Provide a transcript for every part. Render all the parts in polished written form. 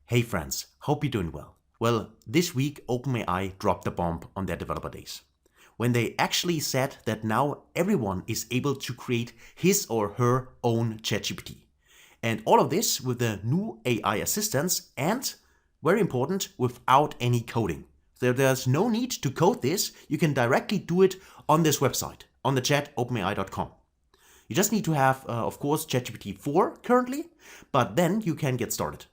Hey friends, hope you're doing well. Well, this week OpenAI dropped the bomb on their developer days, when they actually said that now everyone is able to create his or her own ChatGPT. And all of this with the new AI assistants and, very important, without any coding. So there's no need to code this, you can directly do it on this website, on the chat openai.com. You just need to have, of course, ChatGPT 4 currently, but then you can get started.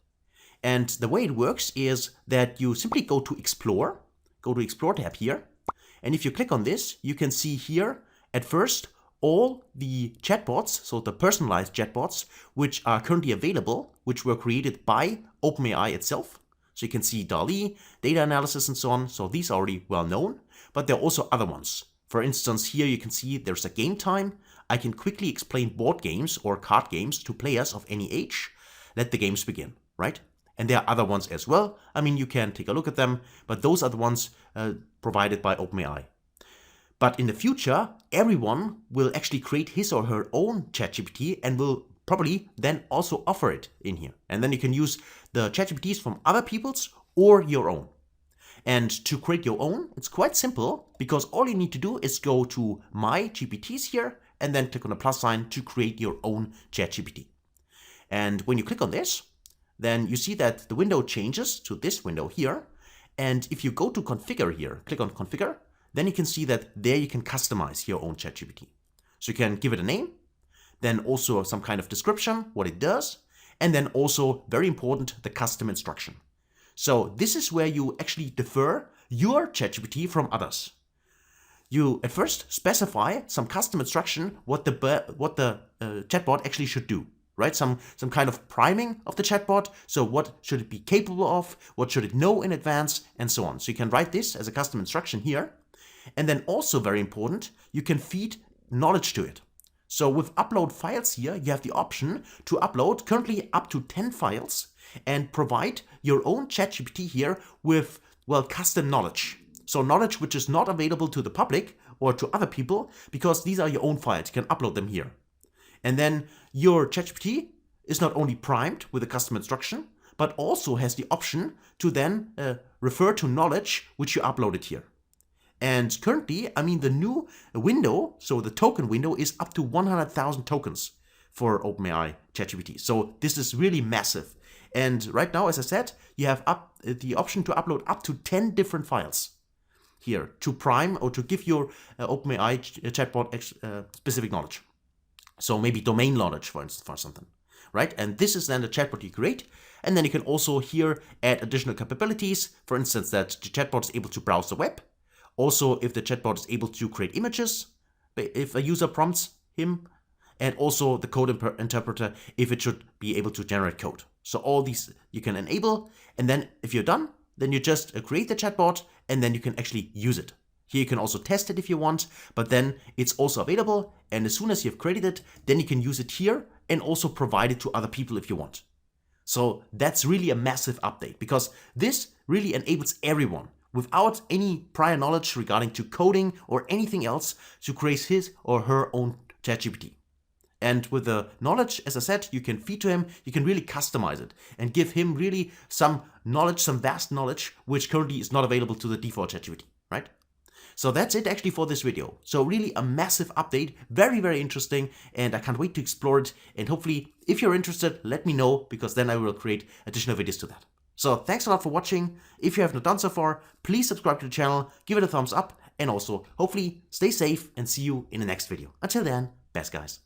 And the way it works is that you simply go to Explore tab here. And if you click on this, you can see here at first all the chatbots, so the personalized chatbots, which are currently available, which were created by OpenAI itself. So you can see DALL-E, data analysis and so on. So these are already well known, but there are also other ones. For instance, here you can see there's a game time. I can quickly explain board games or card games to players of any age. Let the games begin, right? And there are other ones as well. I mean, you can take a look at them, but those are the ones provided by OpenAI. But in the future, everyone will actually create his or her own ChatGPT and will probably then also offer it in here. And then you can use the ChatGPTs from other people's or your own. And to create your own, it's quite simple, because all you need to do is go to My GPTs here and then click on the plus sign to create your own ChatGPT. And when you click on this, then you see that the window changes to this window here. And if you go to configure here, click on configure, then you can see that there you can customize your own ChatGPT. So you can give it a name, then also some kind of description, what it does, and then also, very important, the custom instruction. So this is where you actually differ your ChatGPT from others. You at first specify some custom instruction what the chatbot actually should do. Right? Some kind of priming of the chatbot. So what should it be capable of? What should it know in advance? And so on. So you can write this as a custom instruction here. And then also very important, you can feed knowledge to it. So with upload files here, you have the option to upload currently up to 10 files and provide your own ChatGPT here with, well, custom knowledge. So knowledge which is not available to the public or to other people, because these are your own files. You can upload them here. And then your ChatGPT is not only primed with a custom instruction, but also has the option to then refer to knowledge which you uploaded here. And currently, I mean, the new window, so the token window, is up to 100,000 tokens for OpenAI ChatGPT. So this is really massive. And right now, as I said, you have the option to upload up to 10 different files here to prime or to give your OpenAI chatbot specific knowledge. So maybe domain knowledge, for instance, for something, right? And this is then the chatbot you create. And then you can also here add additional capabilities. For instance, that the chatbot is able to browse the web. Also, if the chatbot is able to create images, if a user prompts him. And also the code interpreter, if it should be able to generate code. So all these you can enable. And then if you're done, then you just create the chatbot and then you can actually use it. Here you can also test it if you want, but then it's also available. And as soon as you've created it, then you can use it here and also provide it to other people if you want. So that's really a massive update, because this really enables everyone without any prior knowledge regarding to coding or anything else to create his or her own ChatGPT. And with the knowledge, as I said, you can feed to him, you can really customize it and give him really some knowledge, some vast knowledge, which currently is not available to the default ChatGPT, right? So that's it actually for this video. So really a massive update, very, very interesting, and I can't wait to explore it. And hopefully, if you're interested, let me know, because then I will create additional videos to that. So thanks a lot for watching. If you have not done so far, please subscribe to the channel, give it a thumbs up, and also hopefully stay safe and see you in the next video. Until then, best guys.